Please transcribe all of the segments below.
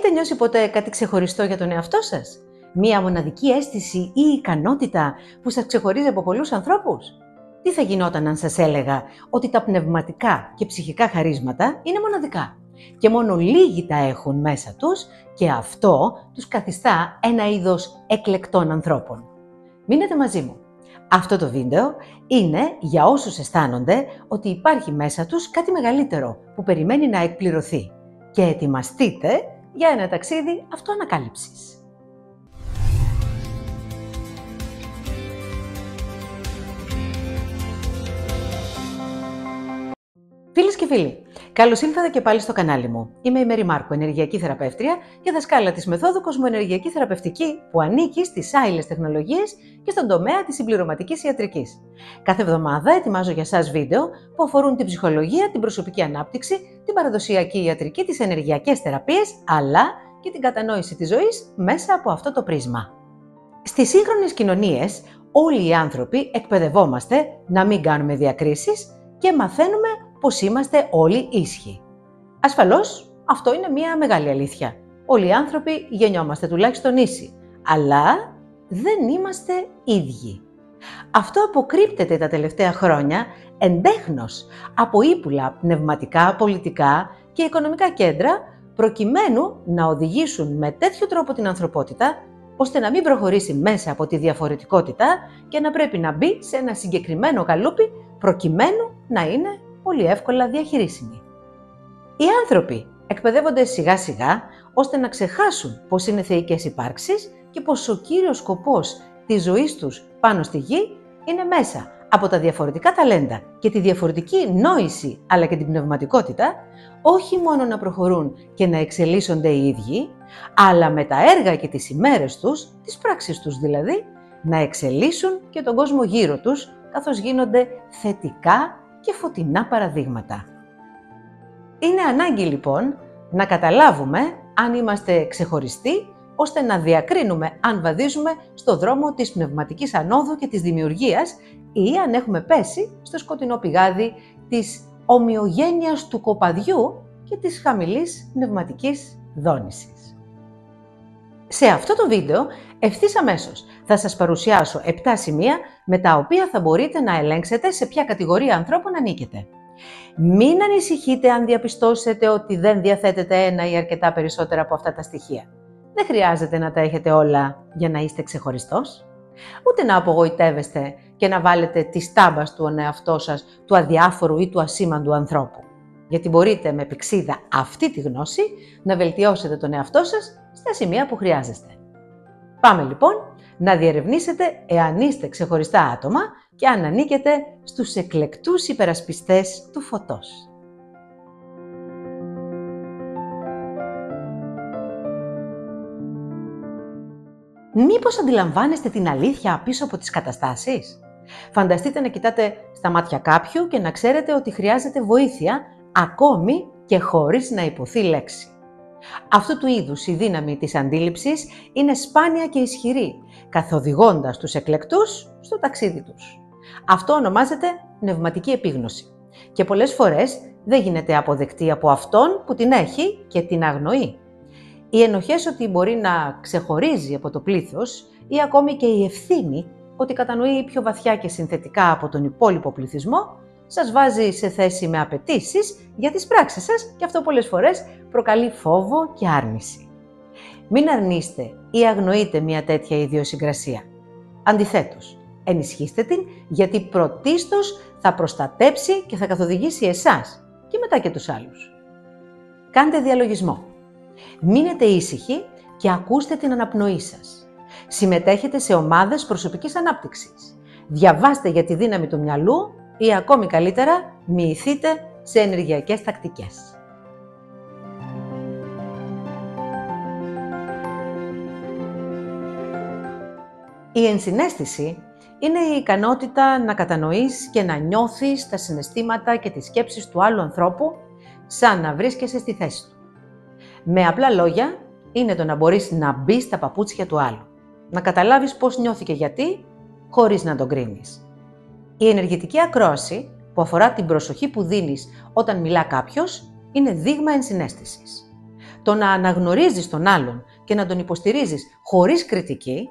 Έχετε νιώσει ποτέ κάτι ξεχωριστό για τον εαυτό σας? Μία μοναδική αίσθηση ή ικανότητα που σας ξεχωρίζει από πολλούς ανθρώπους? Τι θα γινόταν αν σας έλεγα ότι τα πνευματικά και ψυχικά χαρίσματα είναι μοναδικά και μόνο λίγοι τα έχουν μέσα τους και αυτό τους καθιστά ένα είδος εκλεκτών ανθρώπων? Μείνετε μαζί μου. Αυτό το βίντεο είναι για όσους αισθάνονται ότι υπάρχει μέσα τους κάτι μεγαλύτερο που περιμένει να εκπληρωθεί και ετοιμαστείτε για ένα ταξίδι αυτοανακάλυψης. Φίλες και φίλοι, καλώς ήλθατε και πάλι στο κανάλι μου. Είμαι η Μέρη Μάρκο, ενεργειακή θεραπεύτρια και δασκάλα της μεθόδου Κοσμοενεργειακή Θεραπευτική που ανήκει στις άειλες τεχνολογίες και στον τομέα της συμπληρωματικής ιατρικής. Κάθε εβδομάδα ετοιμάζω για σας βίντεο που αφορούν την ψυχολογία, την προσωπική ανάπτυξη, την παραδοσιακή ιατρική, τις ενεργειακές θεραπείες, αλλά και την κατανόηση της ζωής μέσα από αυτό το πρίσμα. Στις σύγχρονες κοινωνίες, όλοι οι άνθρωποι εκπαιδευόμαστε να μην κάνουμε διακρίσεις και μαθαίνουμε πως είμαστε όλοι ίσχυοι. Ασφαλώς, αυτό είναι μια μεγάλη αλήθεια. Όλοι οι άνθρωποι γεννιόμαστε τουλάχιστον ίσοι, αλλά δεν είμαστε ίδιοι. Αυτό αποκρύπτεται τα τελευταία χρόνια εντέχνως από ύπουλα πνευματικά, πολιτικά και οικονομικά κέντρα, προκειμένου να οδηγήσουν με τέτοιο τρόπο την ανθρωπότητα, ώστε να μην προχωρήσει μέσα από τη διαφορετικότητα και να πρέπει να μπει σε ένα συγκεκριμένο καλούπι, προκειμένου να είναι πολύ εύκολα διαχειρίσιμοι. Οι άνθρωποι εκπαιδεύονται σιγά σιγά ώστε να ξεχάσουν πως είναι θεϊκές υπάρξεις και πως ο κύριος σκοπός της ζωής τους πάνω στη γη είναι μέσα από τα διαφορετικά ταλέντα και τη διαφορετική νόηση αλλά και την πνευματικότητα, όχι μόνο να προχωρούν και να εξελίσσονται οι ίδιοι, αλλά με τα έργα και τις ημέρες τους, τις πράξεις τους δηλαδή, να εξελίσσουν και τον κόσμο γύρω τους, καθώς γίνονται θετικά και φωτεινά παραδείγματα. Είναι ανάγκη λοιπόν να καταλάβουμε αν είμαστε ξεχωριστοί, ώστε να διακρίνουμε αν βαδίζουμε στο δρόμο της πνευματικής ανόδου και της δημιουργίας ή αν έχουμε πέσει στο σκοτεινό πηγάδι της ομοιογένειας του κοπαδιού και της χαμηλής πνευματικής δόνησης. Σε αυτό το βίντεο ευθύς αμέσως θα σας παρουσιάσω 7 σημεία με τα οποία θα μπορείτε να ελέγξετε σε ποια κατηγορία ανθρώπων ανήκετε. Μην ανησυχείτε αν διαπιστώσετε ότι δεν διαθέτετε ένα ή αρκετά περισσότερα από αυτά τα στοιχεία. Δεν χρειάζεται να τα έχετε όλα για να είστε ξεχωριστός, ούτε να απογοητεύεστε και να βάλετε τη στάμπα στον εαυτό σας του αδιάφορου ή του ασήμαντου ανθρώπου. Γιατί μπορείτε με πηξίδα αυτή τη γνώση να βελτιώσετε τον εαυτό σας στα σημεία που χρειάζεστε. Πάμε λοιπόν να διερευνήσετε εάν είστε ξεχωριστά άτομα και αν ανήκετε στους εκλεκτούς υπερασπιστές του φωτός. Μήπως αντιλαμβάνεστε την αλήθεια πίσω από τις καταστάσεις? Φανταστείτε να κοιτάτε στα μάτια κάποιου και να ξέρετε ότι χρειάζεται βοήθεια ακόμη και χωρίς να υποθεί λέξη. Αυτού του είδους η δύναμη της αντίληψης είναι σπάνια και ισχυρή, καθοδηγώντας τους εκλεκτούς στο ταξίδι τους. Αυτό ονομάζεται πνευματική επίγνωση και πολλές φορές δεν γίνεται αποδεκτή από αυτόν που την έχει και την αγνοεί. Οι ενοχές ότι μπορεί να ξεχωρίζει από το πλήθος ή ακόμη και η ευθύνη ότι κατανοεί πιο βαθιά και συνθετικά από τον υπόλοιπο πληθυσμό σας βάζει σε θέση με απαιτήσεις για τις πράξεις σας και αυτό πολλές φορές προκαλεί φόβο και άρνηση. Μην αρνείστε ή αγνοείτε μια τέτοια ιδιοσυγκρασία. Αντιθέτως, ενισχύστε την γιατί πρωτίστως θα προστατέψει και θα καθοδηγήσει εσάς και μετά και τους άλλους. Κάντε διαλογισμό. Μείνετε ήσυχοι και ακούστε την αναπνοή σας. Συμμετέχετε σε ομάδες προσωπικής ανάπτυξης. Διαβάστε για τη δύναμη του μυαλού ή ακόμη καλύτερα μοιηθείτε σε ενεργειακές τακτικές. Η ενσυναίσθηση είναι η ικανότητα να κατανοείς και να νιώθεις τα συναισθήματα και τις σκέψεις του άλλου ανθρώπου σαν να βρίσκεσαι στη θέση του. Με απλά λόγια, είναι το να μπορείς να μπεις στα παπούτσια του άλλου, να καταλάβεις πώς νιώθει και γιατί, χωρίς να τον κρίνεις. Η ενεργητική ακρόαση, που αφορά την προσοχή που δίνεις όταν μιλά κάποιος, είναι δείγμα ενσυναίσθησης. το να αναγνωρίζεις τον άλλον και να τον υποστηρίζεις χωρίς κριτική,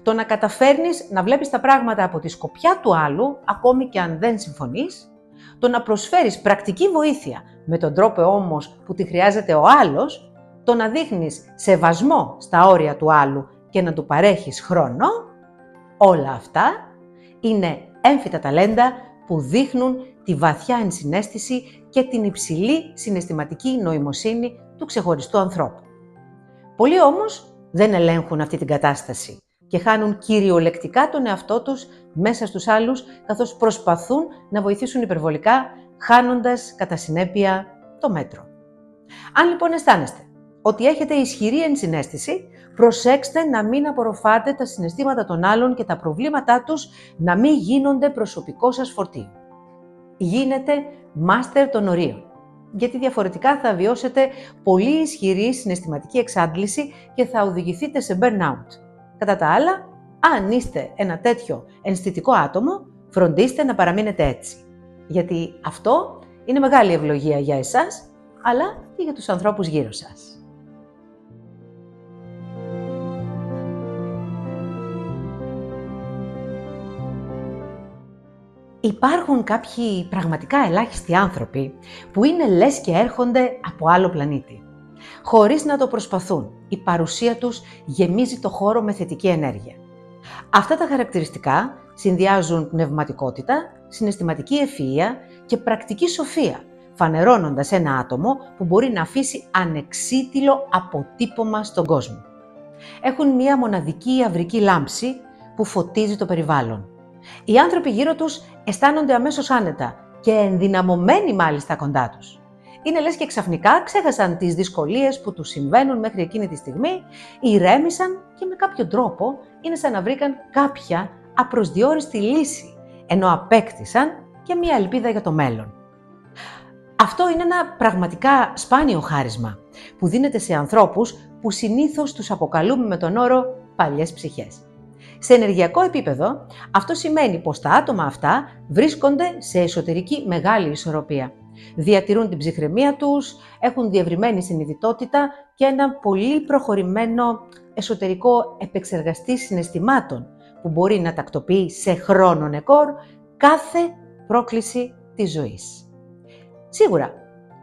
το να καταφέρνεις να βλέπεις τα πράγματα από τη σκοπιά του άλλου, ακόμη και αν δεν συμφωνείς, το να προσφέρεις πρακτική βοήθεια με τον τρόπο όμως που τη χρειάζεται ο άλλος, το να δείχνεις σεβασμό στα όρια του άλλου και να του παρέχεις χρόνο, όλα αυτά είναι έμφυτα ταλέντα που δείχνουν τη βαθιά ενσυναίσθηση και την υψηλή συναισθηματική νοημοσύνη του ξεχωριστού ανθρώπου. Πολλοί όμως δεν ελέγχουν αυτή την κατάσταση και χάνουν κυριολεκτικά τον εαυτό τους μέσα στους άλλους, καθώς προσπαθούν να βοηθήσουν υπερβολικά, χάνοντας κατά συνέπεια το μέτρο. Αν λοιπόν αισθάνεστε ότι έχετε ισχυρή ενσυναίσθηση, προσέξτε να μην απορροφάτε τα συναισθήματα των άλλων και τα προβλήματά τους να μην γίνονται προσωπικό σας φορτίο. Γίνετε μάστερ των ορίων, γιατί διαφορετικά θα βιώσετε πολύ ισχυρή συναισθηματική εξάντληση και θα οδηγηθείτε σε burnout. Κατά τα άλλα, αν είστε ένα τέτοιο ενστητικό άτομο, φροντίστε να παραμείνετε έτσι, γιατί αυτό είναι μεγάλη ευλογία για εσάς, αλλά και για τους ανθρώπους γύρω σας. Υπάρχουν κάποιοι πραγματικά ελάχιστοι άνθρωποι που είναι λες και έρχονται από άλλο πλανήτη. Χωρίς να το προσπαθούν, η παρουσία τους γεμίζει το χώρο με θετική ενέργεια. Αυτά τα χαρακτηριστικά συνδυάζουν πνευματικότητα, συναισθηματική ευφυΐα και πρακτική σοφία, φανερώνοντας ένα άτομο που μπορεί να αφήσει ανεξίτηλο αποτύπωμα στον κόσμο. Έχουν μία μοναδική ιαυρική λάμψη που φωτίζει το περιβάλλον. Οι άνθρωποι γύρω τους αισθάνονται αμέσως άνετα και ενδυναμωμένοι μάλιστα κοντά τους. Είναι λες και ξαφνικά ξέχασαν τις δυσκολίες που τους συμβαίνουν μέχρι εκείνη τη στιγμή, ηρέμησαν και με κάποιο τρόπο είναι σαν να βρήκαν κάποια απροσδιόριστη λύση, ενώ απέκτησαν και μία ελπίδα για το μέλλον. Αυτό είναι ένα πραγματικά σπάνιο χάρισμα που δίνεται σε ανθρώπους που συνήθως τους αποκαλούμε με τον όρο παλιές ψυχές. Σε ενεργειακό επίπεδο, αυτό σημαίνει πως τα άτομα αυτά βρίσκονται σε εσωτερική μεγάλη ισορροπία. Διατηρούν την ψυχραιμία τους, έχουν διευρυμένη συνειδητότητα και ένα πολύ προχωρημένο εσωτερικό επεξεργαστή συναισθημάτων που μπορεί να τακτοποιεί σε χρόνο νεκόρ κάθε πρόκληση της ζωής. Σίγουρα,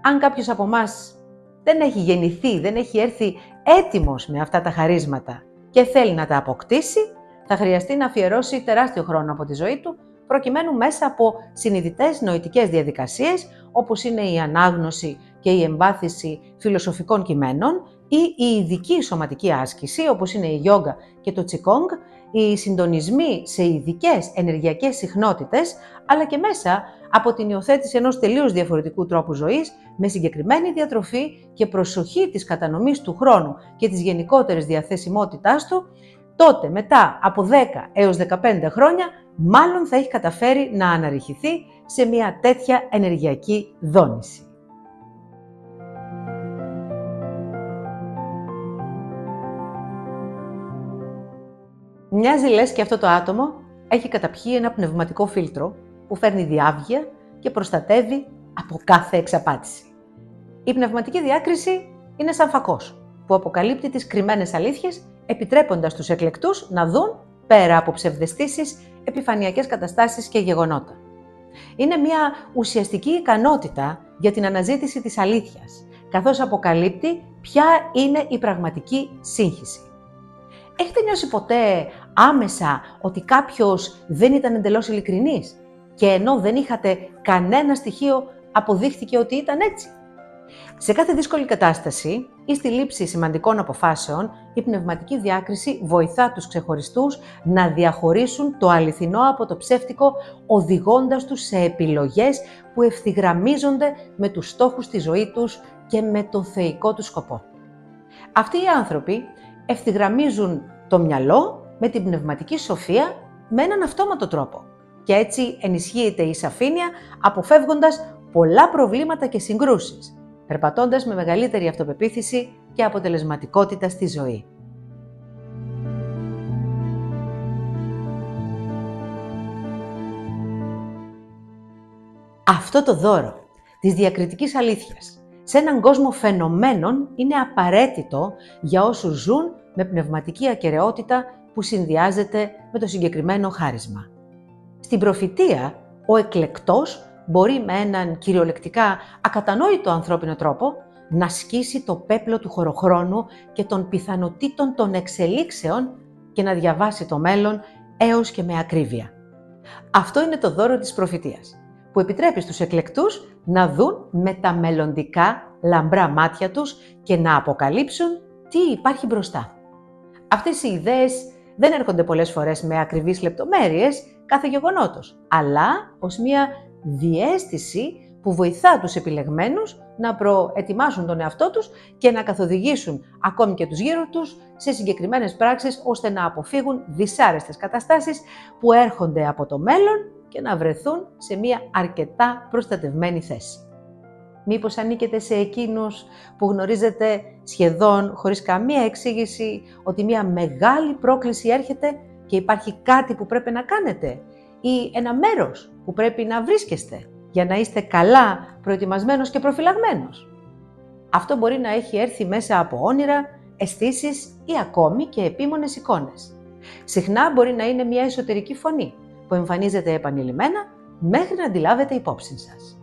αν κάποιος από εμάς δεν έχει γεννηθεί, δεν έχει έρθει έτοιμος με αυτά τα χαρίσματα και θέλει να τα αποκτήσει, θα χρειαστεί να αφιερώσει τεράστιο χρόνο από τη ζωή του, προκειμένου μέσα από συνειδητές νοητικές διαδικασίες, όπως είναι η ανάγνωση και η εμβάθυνση φιλοσοφικών κειμένων ή η ειδική σωματική άσκηση, όπως είναι η γιόγκα και το τσικόγκ, οι συντονισμοί σε ειδικές ενεργειακές συχνότητες, αλλά και μέσα από την υιοθέτηση ενός τελείως διαφορετικού τρόπου ζωής, με συγκεκριμένη διατροφή και προσοχή της κατανομής του χρόνου και της γενικότερης διαθεσιμότητάς του, τότε μετά από 10 έως 15 χρόνια, μάλλον θα έχει καταφέρει να αναρριχηθεί σε μια τέτοια ενεργειακή δόνηση. Μοιάζει λες και αυτό το άτομο έχει καταπιεί ένα πνευματικό φίλτρο που φέρνει διάβγεια και προστατεύει από κάθε εξαπάτηση. Η πνευματική διάκριση είναι σαν φακός που αποκαλύπτει τις κρυμμένες αλήθειες, επιτρέποντας τους εκλεκτούς να δουν, πέρα από ψευδαισθήσεις, επιφανειακές καταστάσεις και γεγονότα. Είναι μια ουσιαστική ικανότητα για την αναζήτηση της αλήθειας, καθώς αποκαλύπτει ποια είναι η πραγματική σύγχυση. Έχετε νιώσει ποτέ άμεσα ότι κάποιος δεν ήταν εντελώς ειλικρινής και ενώ δεν είχατε κανένα στοιχείο αποδείχθηκε ότι ήταν έτσι? Σε κάθε δύσκολη κατάσταση ή στη λήψη σημαντικών αποφάσεων, η πνευματική διάκριση βοηθά τους ξεχωριστούς να διαχωρίσουν το αληθινό από το ψεύτικο, οδηγώντας τους σε επιλογές που ευθυγραμμίζονται με τους στόχους της ζωής τους και με το θεϊκό τους σκοπό. Αυτοί οι άνθρωποι ευθυγραμμίζουν το μυαλό με την πνευματική σοφία με έναν αυτόματο τρόπο και έτσι ενισχύεται η σαφήνεια, αποφεύγοντας πολλά προβλήματα και συγκρούσεις, περπατώντας με μεγαλύτερη αυτοπεποίθηση και αποτελεσματικότητα στη ζωή. Αυτό το δώρο της διακριτικής αλήθειας Σε έναν κόσμο φαινομένων είναι απαραίτητο για όσους ζουν με πνευματική ακεραιότητα που συνδυάζεται με το συγκεκριμένο χάρισμα. Στην προφητεία, ο εκλεκτός μπορεί με έναν κυριολεκτικά ακατανόητο ανθρώπινο τρόπο να σκίσει το πέπλο του χωροχρόνου και των πιθανοτήτων των εξελίξεων και να διαβάσει το μέλλον έως και με ακρίβεια. Αυτό είναι το δώρο της προφητείας, που επιτρέπει στους εκλεκτούς να δουν με τα μελλοντικά λαμπρά μάτια τους και να αποκαλύψουν τι υπάρχει μπροστά. Αυτές οι ιδέες δεν έρχονται πολλές φορές με ακριβείς λεπτομέρειες κάθε γεγονότος, αλλά ως μια διαίσθηση που βοηθά τους επιλεγμένους να προετοιμάσουν τον εαυτό τους και να καθοδηγήσουν ακόμη και τους γύρω τους σε συγκεκριμένες πράξεις, ώστε να αποφύγουν δυσάρεστες καταστάσεις που έρχονται από το μέλλον και να βρεθούν σε μια αρκετά προστατευμένη θέση. Μήπως ανήκετε σε εκείνους που γνωρίζετε σχεδόν χωρίς καμία εξήγηση ότι μια μεγάλη πρόκληση έρχεται και υπάρχει κάτι που πρέπει να κάνετε ή ένα μέρος που πρέπει να βρίσκεστε για να είστε καλά προετοιμασμένος και προφυλαγμένος? Αυτό μπορεί να έχει έρθει μέσα από όνειρα, αισθήσεις ή ακόμη και επίμονες εικόνες. Συχνά μπορεί να είναι μια εσωτερική φωνή που εμφανίζεται επανειλημμένα μέχρι να αντιλάβετε υπόψη σας.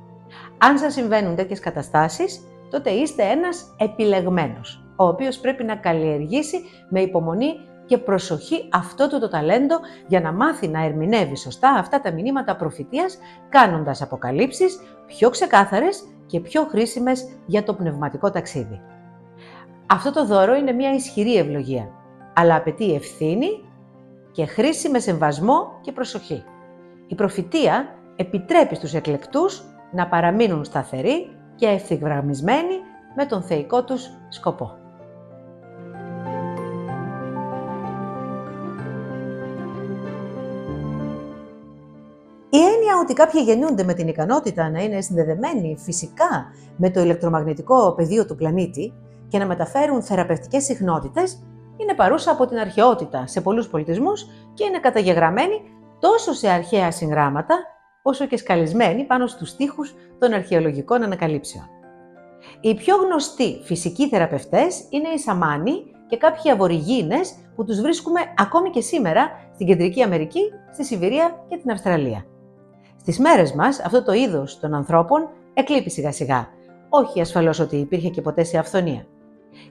Αν σας συμβαίνουν τέτοιες καταστάσεις, τότε είστε ένας επιλεγμένος, ο οποίος πρέπει να καλλιεργήσει με υπομονή και προσοχή αυτό το ταλέντο για να μάθει να ερμηνεύει σωστά αυτά τα μηνύματα προφητείας, κάνοντας αποκαλύψεις πιο ξεκάθαρες και πιο χρήσιμες για το πνευματικό ταξίδι. Αυτό το δώρο είναι μια ισχυρή ευλογία, αλλά απαιτεί ευθύνη και χρήση με σεμβασμό και προσοχή. Η προφητεία επιτρέπει στους εκλεκτούς να παραμείνουν σταθεροί και ευθυγραμμισμένοι με τον θεϊκό τους σκοπό. Η έννοια ότι κάποιοι γεννιούνται με την ικανότητα να είναι συνδεδεμένοι φυσικά με το ηλεκτρομαγνητικό πεδίο του πλανήτη και να μεταφέρουν θεραπευτικές συχνότητες είναι παρούσα από την αρχαιότητα σε πολλούς πολιτισμούς και είναι καταγεγραμμένη τόσο σε αρχαία συγγράμματα όσο και σκαλισμένη πάνω στους τοίχους των αρχαιολογικών ανακαλύψεων. Οι πιο γνωστοί φυσικοί θεραπευτές είναι οι Σαμάνοι και κάποιοι Αβοριγίνες που τους βρίσκουμε ακόμη και σήμερα στην Κεντρική Αμερική, στη Σιβηρία και την Αυστραλία. Στις μέρες μας αυτό το είδος των ανθρώπων εκλείπει σιγά σιγά, όχι ασφαλώς ότι υπήρχε και ποτέ σε αυθονία.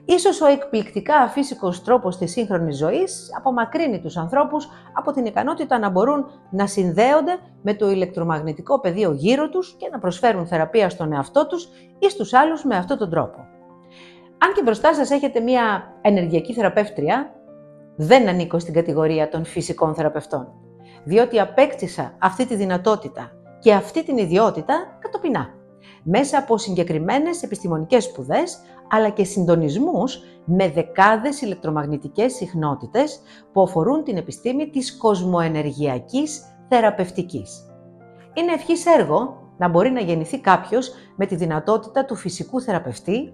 Ίσως ο εκπληκτικά αφύσικος τρόπος της σύγχρονης ζωής απομακρύνει τους ανθρώπους από την ικανότητα να μπορούν να συνδέονται με το ηλεκτρομαγνητικό πεδίο γύρω τους και να προσφέρουν θεραπεία στον εαυτό τους ή στους άλλους με αυτόν τον τρόπο. Αν και μπροστά σας έχετε μια ενεργειακή θεραπεύτρια, δεν ανήκω στην κατηγορία των φυσικών θεραπευτών, διότι απέκτησα αυτή τη δυνατότητα και αυτή την ιδιότητα κατοπινά, μέσα από συγκεκριμένες επιστημονικές σπουδές, αλλά και συντονισμούς με δεκάδες ηλεκτρομαγνητικές συχνότητες που αφορούν την επιστήμη της κοσμοενεργειακής θεραπευτικής. Είναι ευχής έργο να μπορεί να γεννηθεί κάποιος με τη δυνατότητα του φυσικού θεραπευτή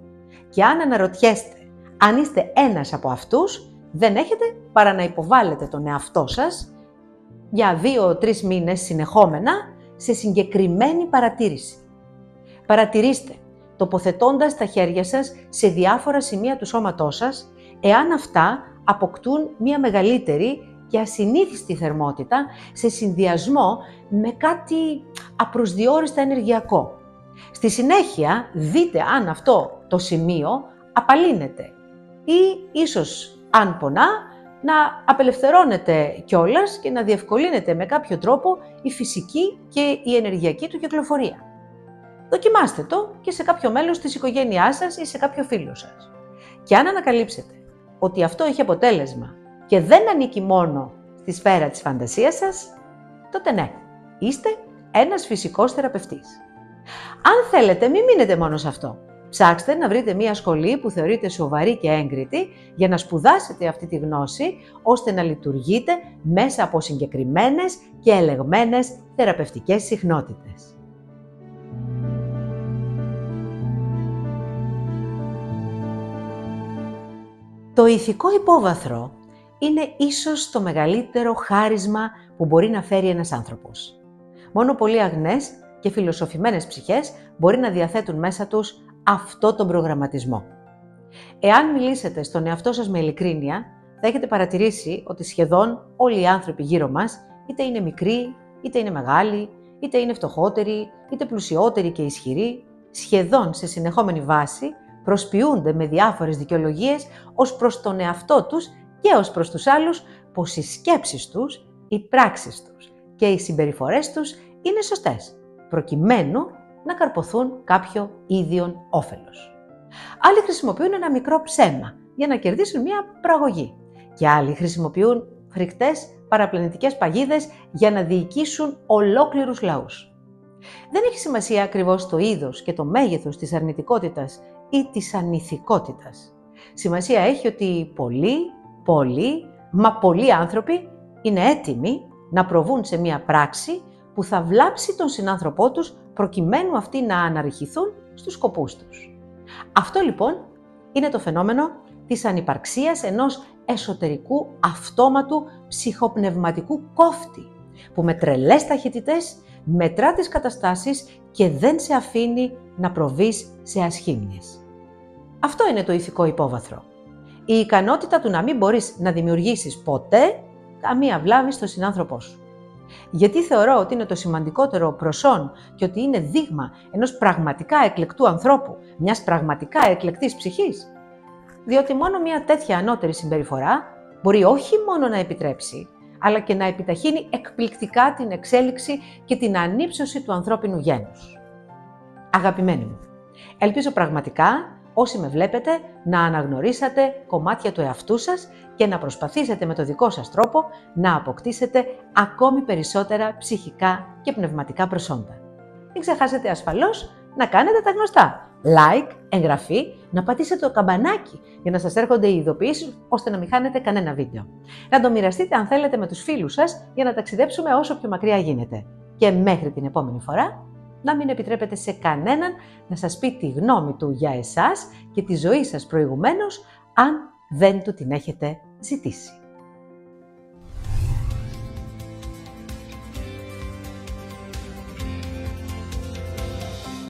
και αν αναρωτιέστε αν είστε ένας από αυτούς, δεν έχετε παρά να υποβάλλετε τον εαυτό σας για 2-3 μήνες συνεχόμενα σε συγκεκριμένη παρατήρηση. Παρατηρήστε, τοποθετώντας τα χέρια σας σε διάφορα σημεία του σώματός σας, εάν αυτά αποκτούν μια μεγαλύτερη και ασυνήθιστη θερμότητα σε συνδυασμό με κάτι απροσδιόριστα ενεργειακό. Στη συνέχεια, δείτε αν αυτό το σημείο απαλύνεται ή ίσως, αν πονά, να απελευθερώνεται κιόλας και να διευκολύνεται με κάποιο τρόπο η φυσική και η ενεργειακή του κυκλοφορία. Δοκιμάστε το και σε κάποιο μέλος της οικογένειάς σας ή σε κάποιο φίλο σας. Και αν ανακαλύψετε ότι αυτό έχει αποτέλεσμα και δεν ανήκει μόνο στη σφαίρα της φαντασίας σας, τότε ναι, είστε ένας φυσικός θεραπευτής. Αν θέλετε, μην μείνετε μόνο σε αυτό. Ψάξτε να βρείτε μια σχολή που θεωρείτε σοβαρή και έγκριτη για να σπουδάσετε αυτή τη γνώση, ώστε να λειτουργείτε μέσα από συγκεκριμένες και ελεγμένες θεραπευτικές συχνότητες. Το ηθικό υπόβαθρο είναι ίσως το μεγαλύτερο χάρισμα που μπορεί να φέρει ένας άνθρωπος. Μόνο πολύ αγνές και φιλοσοφημένες ψυχές μπορεί να διαθέτουν μέσα τους αυτό τον προγραμματισμό. Εάν μιλήσετε στον εαυτό σας με ειλικρίνεια, θα έχετε παρατηρήσει ότι σχεδόν όλοι οι άνθρωποι γύρω μας, είτε είναι μικροί, είτε είναι μεγάλοι, είτε είναι φτωχότεροι, είτε πλουσιότεροι και ισχυροί, σχεδόν σε συνεχόμενη βάση προσποιούνται με διάφορες δικαιολογίες ως προς τον εαυτό τους και ως προς τους άλλους πως οι σκέψεις τους, οι πράξεις τους και οι συμπεριφορές τους είναι σωστές, προκειμένου να καρποθούν κάποιο ίδιον όφελος. Άλλοι χρησιμοποιούν ένα μικρό ψέμα για να κερδίσουν μία πραγωγή και άλλοι χρησιμοποιούν φρικτές παραπλανητικές παγίδες για να διοικήσουν ολόκληρους λαούς. Δεν έχει σημασία ακριβώς το είδος και το μέγεθος της αρνητικότητας ή της ανηθικότητας. Σημασία έχει ότι πολλοί άνθρωποι είναι έτοιμοι να προβούν σε μία πράξη που θα βλάψει τον συνάνθρωπό τους προκειμένου αυτοί να αναρριχηθούν στους σκοπούς τους. Αυτό λοιπόν είναι το φαινόμενο της ανυπαρξίας ενός εσωτερικού αυτόματου ψυχοπνευματικού κόφτη που με τρελές ταχυτητές μετρά τις καταστάσεις και δεν σε αφήνει να προβείς σε ασχήμιες. Αυτό είναι το ηθικό υπόβαθρο. Η ικανότητα του να μην μπορείς να δημιουργήσεις ποτέ καμία βλάβη στον συνάνθρωπό σου. Γιατί θεωρώ ότι είναι το σημαντικότερο προσόν και ότι είναι δείγμα ενός πραγματικά εκλεκτού ανθρώπου, μιας πραγματικά εκλεκτής ψυχής. Διότι μόνο μια τέτοια ανώτερη συμπεριφορά μπορεί όχι μόνο να επιτρέψει, αλλά και να επιταχύνει εκπληκτικά την εξέλιξη και την ανύψωση του ανθρώπινου γένους. Αγαπημένοι μου, ελπίζω πραγματικά όσοι με βλέπετε να αναγνωρίσατε κομμάτια του εαυτού σας και να προσπαθήσετε με το δικό σας τρόπο να αποκτήσετε ακόμη περισσότερα ψυχικά και πνευματικά προσόντα. Μην ξεχάσετε ασφαλώς να κάνετε τα γνωστά. Like, εγγραφή, να πατήσετε το καμπανάκι για να σας έρχονται οι ειδοποιήσεις ώστε να μην χάνετε κανένα βίντεο. Να το μοιραστείτε αν θέλετε με τους φίλους σας για να ταξιδέψουμε όσο πιο μακριά γίνεται. Και μέχρι την επόμενη φορά, να μην επιτρέπετε σε κανέναν να σας πει τη γνώμη του για εσάς και τη ζωή σας προηγουμένως, αν δεν του την έχετε ζητήσει.